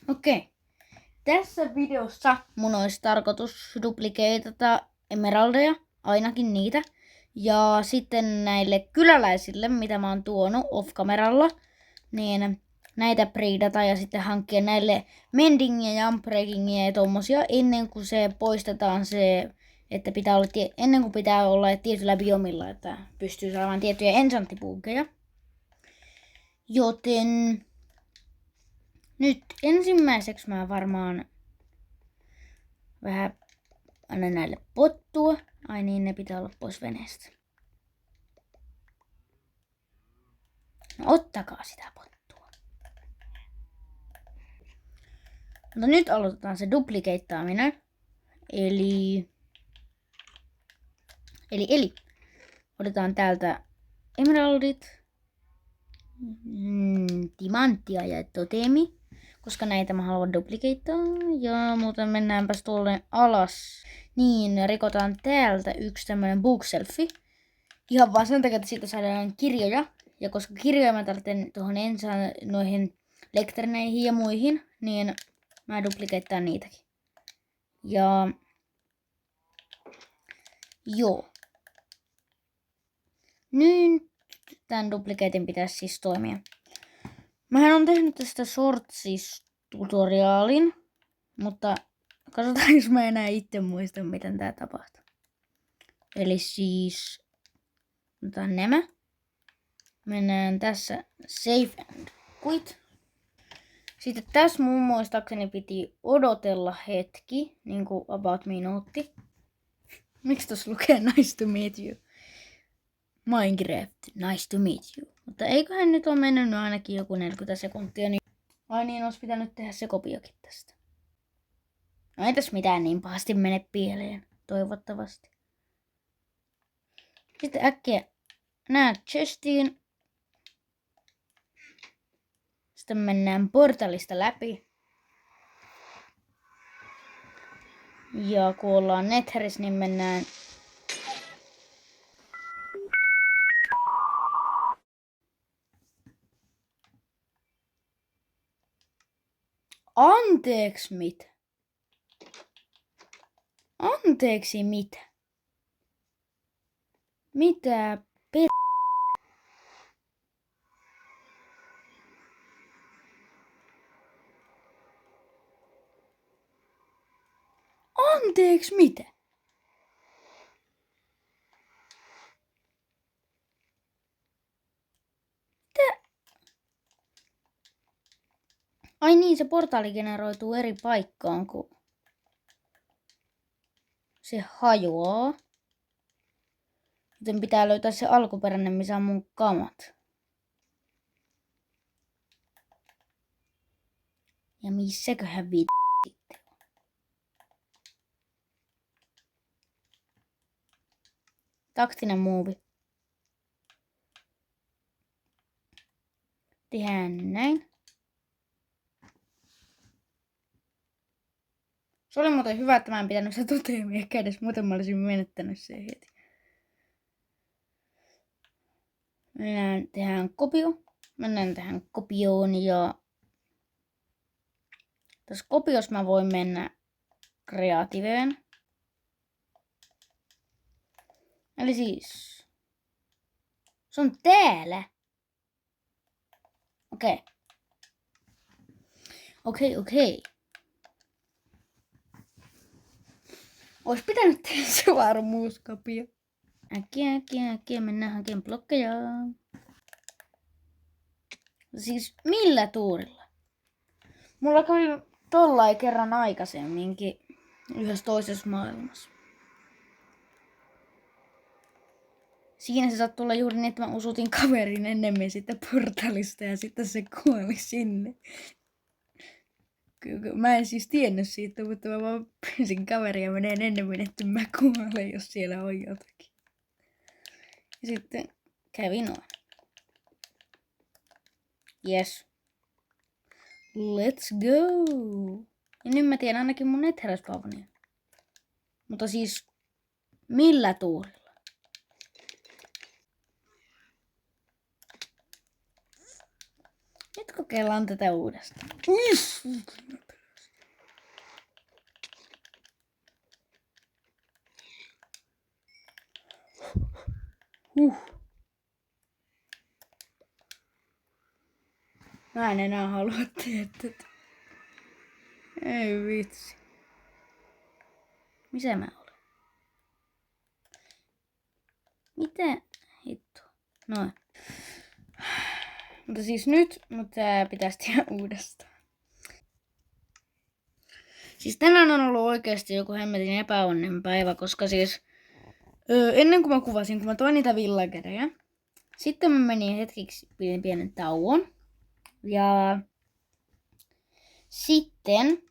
Okei. Tässä videossa mun olisi tarkoitus duplikeitata emeraldeja, ainakin niitä. Ja sitten näille kyläläisille, mitä mä oon tuonut off-kameralla, niin näitä breedata ja sitten hankkia näille mendingiä ja unbreakingia ja tommosia ennen kuin se poistetaan se, että pitää olla ennen kuin pitää olla tietyllä biomilla, että pystyy saamaan tiettyjä enchanttipuukeja. Joten nyt ensimmäiseksi mä varmaan vähän annan näille pottua. Ai niin, ne pitää olla pois veneestä. No ottakaa sitä pottua. Mutta nyt aloitetaan se duplikeittaaminen. Eli otetaan täältä emeraldit, timanttia ja totemi, koska näitä mä haluan duplikeittaa. Ja muuten mennäänpäs tuolle alas. Niin, rikotaan täältä yksi tämmönen bookshelfi. Ihan vaan sen takia, että siitä saadaan kirjoja. Ja koska kirjoja mä tarvitsen tuohon noihin lekterneihin ja muihin, niin mä duplikeittaan niitäkin. Ja joo. Nyt tämän duplikeitin pitäisi siis toimia. Mähän on tehnyt tästä sortsis-tutoriaalin, mutta katsotaan, jos mä enää itse muista, miten tää tapahtuu. Eli siis otetaan nämä. Mennään tässä save and quit. Sitten tässä mun muistaakseni piti odotella hetki, niinku about minuutti. Miksi tossa lukee nice to meet you? Minecraft, nice to meet you. Mutta eiköhän nyt ole mennyt ainakin joku 40 sekuntia. Niin... Ai niin, olisi pitänyt tehdä se kopiokin tästä. No ei tässä mitään niin pahasti mene pieleen, toivottavasti. Sitten äkkiä näet chestiin. Sitten mennään portalista läpi. Ja kun ollaan Netheris, niin mennään... Anteeksi mitä? Anteeksi mitä? Mitä Anteeksi mitä? Ai niin, se portaali generoituu eri paikkaan, kun se hajoaa. Joten pitää löytää se alkuperäinen, missä on mun kamat. Ja missäköhän sitten on? Taktinen muuvi. Tehdään näin. Se oli muuten hyvä, että mä en pitänyt sitä toteamia kädessä, muuten mä olisin menettänyt sen heti. Tehdään kopio. Mennään tähän kopioon ja tässä kopiossa mä voin mennä kreativeen. Eli siis se on täällä. Okei. Ois pitänyt tehdä se varmuuskopio. Äkkiä, mennään hakemaan blokkeja. Siis millä tuurilla? Mulla kävi tollai kerran aikaisemminkin yhdessä toisessa maailmassa. Siinä se sattui olla juuri niin, että mä usutin kaverin ennemmin siitä portalista ja sitten se kuoli sinne. Mä en siis tiennyt siitä, mutta mä vaan pyysin kaveria meneen ennemmin, että mä kuolen, jos siellä on jotakin. Ja sitten kävi noin. Yes. Let's go! Ja nyt mä tiedän ainakin mun Netheris-spawnia. Mutta siis millä tuurilla? Nyt kokeillaan tätä uudestaan. Mä en enää halua tehdä tätä. Ei vitsi. Missä mä olen? Mitä hitto? Noin. Mutta siis nyt, tää pitäisi tehdä uudestaan. Siis tänään on ollut oikeasti joku hemmetin epäonnen päivä, koska siis ennen kuin mä kuvasin, kun mä toin niitä villagereja, sitten mä menin hetkeksi pienen tauon. Ja sitten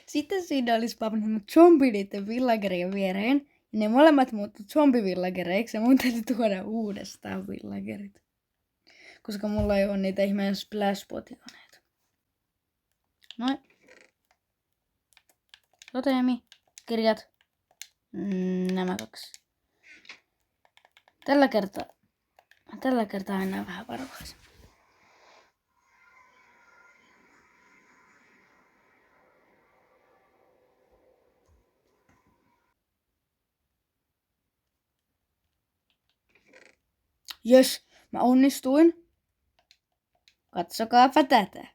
sitten siinä oli spawnannut zombi niiden villagerien viereen. Ja ne molemmat muuttu zombivillagereiksi ja mun täytyy tuoda uudestaan villagerit. Koska mulla ei ole niitä ihmeen splashpotioneita. Noin. Totemi, kirjat. Nämä kaksi. Tällä kertaa mennään vähän varovaisemmin. Jes, mä onnistuin. Katsokaapa tätä.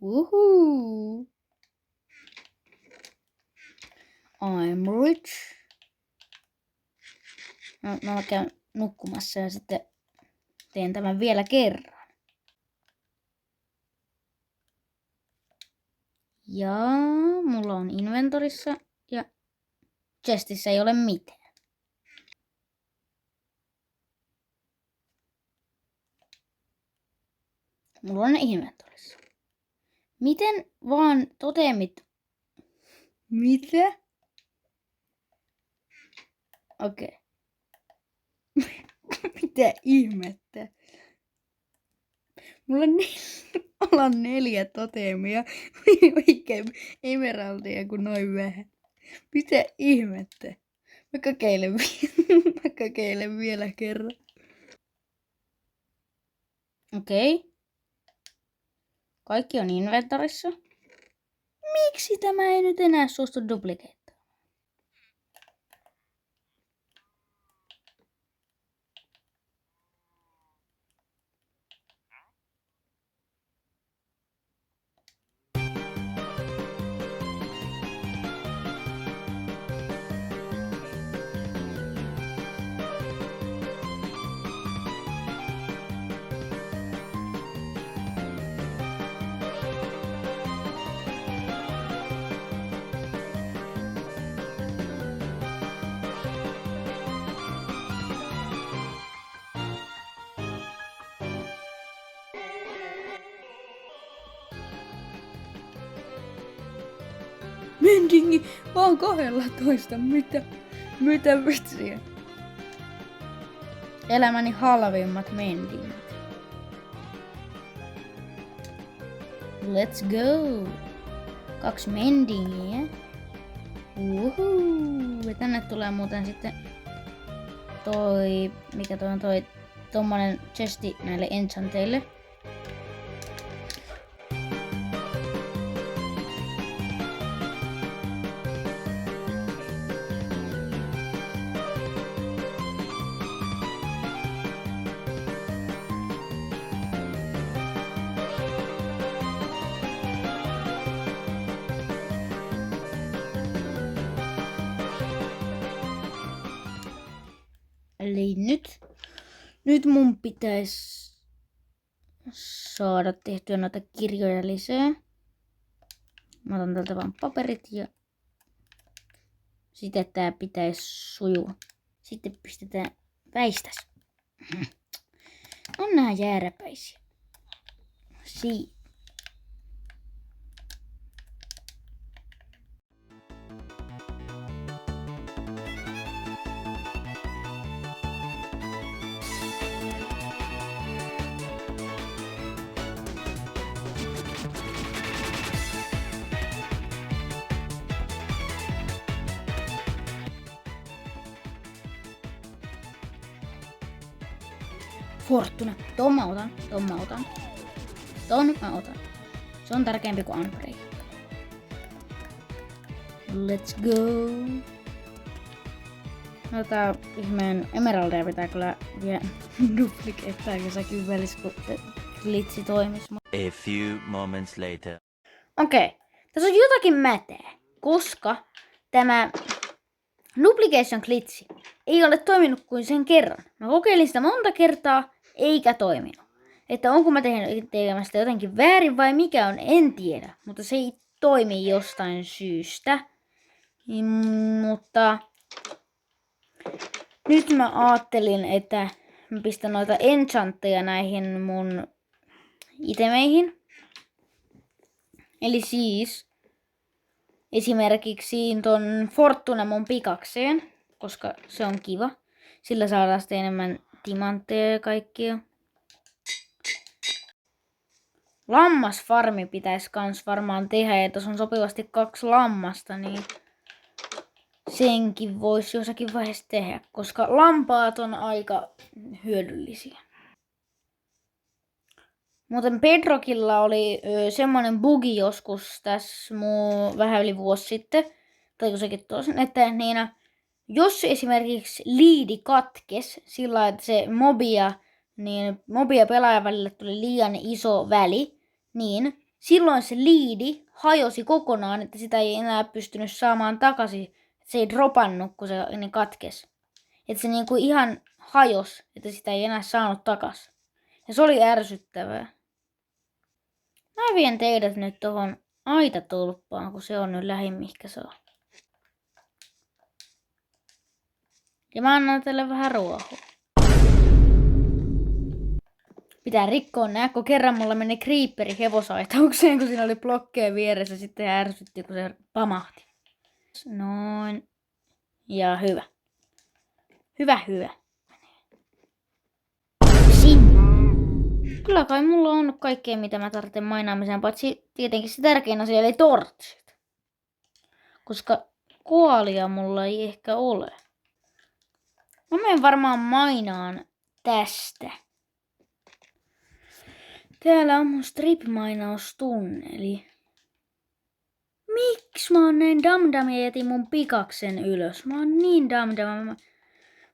Woohoo! I'm rich. Mä käyn nukkumassa ja sitten teen tämän vielä kerran. Ja mulla on inventorissa ja chestissä ei ole mitään. Mulla on inventorissa. Miten vaan totemit? Mitä? Okei. Mitä ihmettä? Mulla on 4 totemia. Oikein emeraldia kuin noin vähän. Mitä ihmettä? Mä kokeilen vielä kerran. Okei. Kaikki on inventorissa. Miksi tämä ei nyt enää suostu duplikeittaan? Mendingi vaan 12. Mitä vitsiä? Elämäni halvimmat mendingit. Let's go! 2 mendingiä. Uhu. Ja tänne tulee muuten sitten tommonen chesti näille enchanteille. Eli nyt mun pitäisi saada tehtyä noita kirjoja lisää. Mä otan tältä vaan paperit ja sitten tää pitäisi sujua. Sitten pistetään väistäs. On nää jääräpäisiä. Siitä. Fortuna. Ton mä otan. Ton mä otan. Se on tärkeämpi kuin Unbreak. Let's go. Noita ihmeen emeraldeja pitää kyllä vielä duplikeettaa jossakin välissä, kun se glitchi toimis. A few moments later. Okei. Tässä on jotakin mätää, koska tämä duplication glitchi ei ole toiminut kuin sen kerran. Mä kokeilin sitä monta kertaa, eikä toiminut. Että onko mä tekemästä jotenkin väärin vai mikä on, en tiedä. Mutta se ei toimi jostain syystä. Mutta nyt mä ajattelin, että mä pistän noita enchantteja näihin mun itemeihin. Eli siis esimerkiksi ton Fortuna mun pikakseen, koska se on kiva. Sillä saadaan sitten enemmän timantteja ja kaikkia. Lammasfarmi pitäisi kans varmaan tehdä, ja tässä on sopivasti 2 lammasta, niin senkin voisi jossakin vaiheessa tehdä, koska lampaat on aika hyödyllisiä. Muuten Bedrockilla oli semmonen bugi joskus tässä vähän yli vuosi sitten, tai jossakin toisen, että niin, jos esimerkiksi liidi katkes sillä että se mobia pelaajan välillä tuli liian iso väli, niin silloin se liidi hajosi kokonaan, että sitä ei enää pystynyt saamaan takaisin. Se ei dropannut, kun se niin katkes. Että se niinku ihan hajos, että sitä ei enää saanut takaisin. Ja se oli ärsyttävää. Mä vien teidät nyt tohon aitatulppaan, kun se on nyt lähin mihinkä se on. Ja mä annan teille vähän ruohoa. Pitää rikkoa nää, kun kerran mulla meni creeperi hevosaitaukseen, kun siinä oli blokkeja vieressä. Sitten ärsytti, kun se pamahti. Noin. Ja hyvä. Hyvä. Sinne. Kyllä kai mulla on kaikkea, mitä mä tarvitsen mainaamiseen, paitsi tietenkin se tärkein asia, eli tortsit. Koska koalia mulla ei ehkä ole. Mä menen varmaan mainaan tästä. Täällä on mun strip-mainaustunneli. Miksi mä oon näin damdam ja jätin mun pikaksen ylös? Mä oon niin damdam. Mä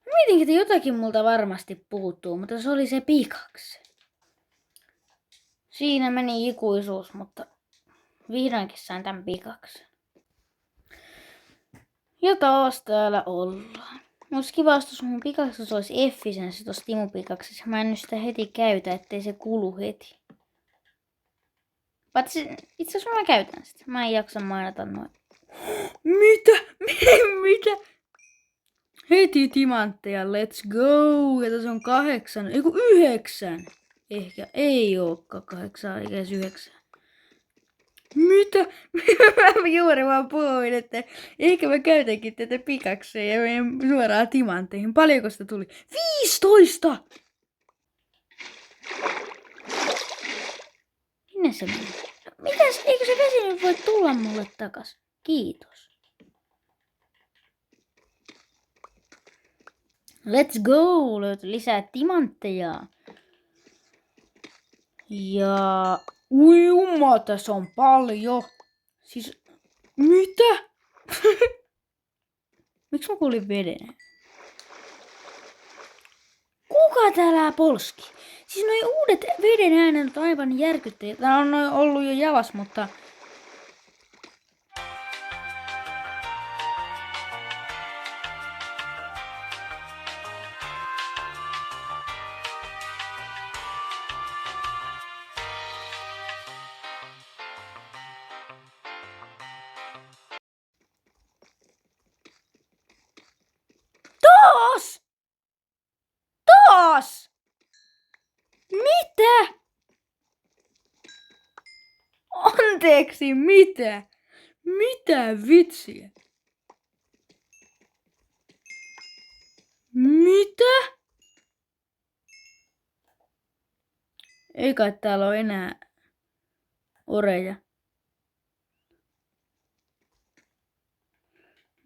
mietin, että jotakin multa varmasti puuttuu, mutta se oli se pikakse. Siinä meni ikuisuus, mutta vihdoinkin sain tän pikaksen. Ja taas täällä ollaan. Olisi kiva, jos mun pikaksessa olisi efficiency tossa timupikaksessa. Mä en nyt sitä heti käytä, ettei se kulu heti. Itse asiassa mä käytän sitä. Mä en jaksa mainita noin. Mitä? Heti timantteja, let's go! Ja tässä on 8, ei kun 9. Ehkä ei ookaan 8 eikä edes 9. Mitä? Mä juuri vaan puhuin, että ehkä mä käytänkin tätä pikakseen ja menen suoraan timantteihin. Paljonko sitä tuli? 15! Minne se meni? Mitäs? Eikö se vesi nyt voi tulla mulle takas? Kiitos. Let's go! Löytyi lisää timantteja. Ja ui jumma, tässä on paljon. Siis, mitä? Miksi mä kuulin veden? Kuka täällä polski? Siis noi uudet veden äänet on aivan järkyttäviä. Tää on ollut jo jalas, mutta taas! Mitä? Anteeksi, mitä? Mitä vitsiä? Mitä? Ei kai täällä ole enää oreja.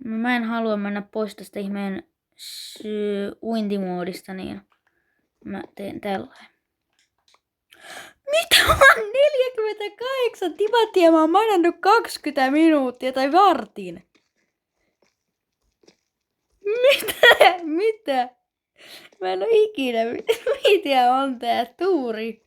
Mä en halua mennä pois tästä ihmeen uintimoodista, niin Mä teen tällainen. Mitä? Mä oon 48 timanttia, mä oon manannut 20 minuuttia tai vartin. Mitä? Mä en oo ikinä mitä on tää tuuri.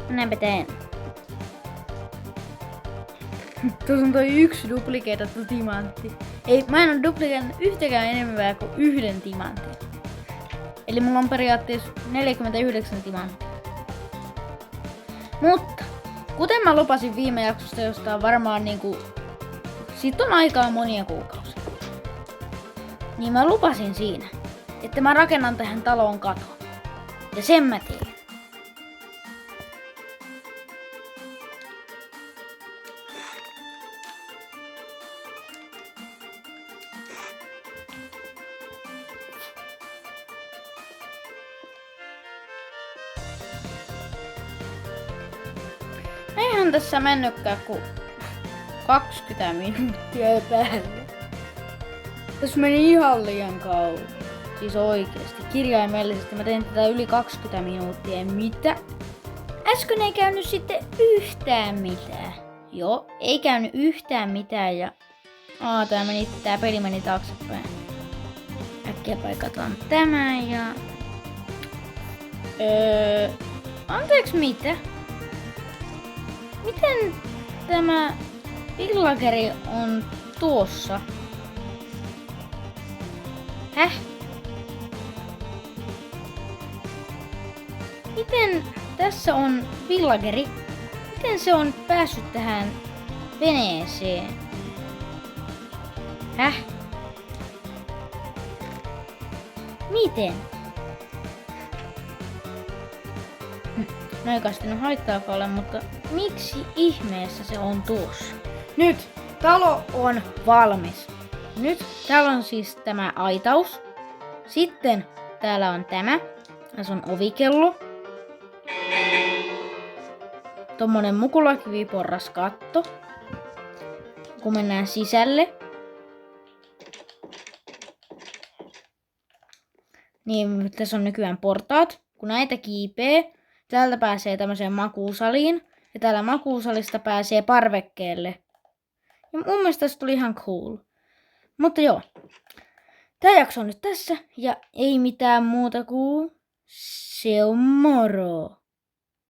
Näinpä teen. Tuossa on toi yksi duplikeetattu timantti. Ei, mä en oo duplikeetannut yhtäkään enemmän kuin yhden timantin. Eli mulla on periaatteessa 49 timanttia. Mutta, kuten mä lupasin viime jaksosta, josta on varmaan niinku... Siitä on aikaa monia kuukausia. Niin mä lupasin siinä, että mä rakennan tähän taloon katon. Ja sen mä teen. Eihän tässä mennytkään kuin 20 minuuttia päälle. Tässä meni ihan liian kauan. Siis oikeesti, kirjaimellisesti mä tein tätä yli 20 minuuttia. Mitä? Äsken ei käynyt sitten yhtään mitään. Joo, ei käynyt yhtään mitään ja... tää peli meni taaksepäin. Äkkiä paikataan tämä ja... Anteeksi mitä? Miten tämä villageri on tuossa? Häh? Miten tässä on villageri? Miten se on päässyt tähän veneeseen? Häh? Miten? No ei kai sitten haittaakaan ole, mutta miksi ihmeessä se on tuossa? Nyt talo on valmis. Nyt täällä on siis tämä aitaus. Sitten täällä on tämä. Tässä on ovikello. Tommonen mukulakiviporras katto. Kun mennään sisälle. Niin tässä on nykyään portaat. Kun näitä kiipee, täältä pääsee tämmöiseen makuusaliin. Ja täällä makuusalista pääsee parvekkeelle. Ja mun mielestä tästä tuli ihan cool. Mutta joo. Tää jakso on nyt tässä. Ja ei mitään muuta kuin se on moro.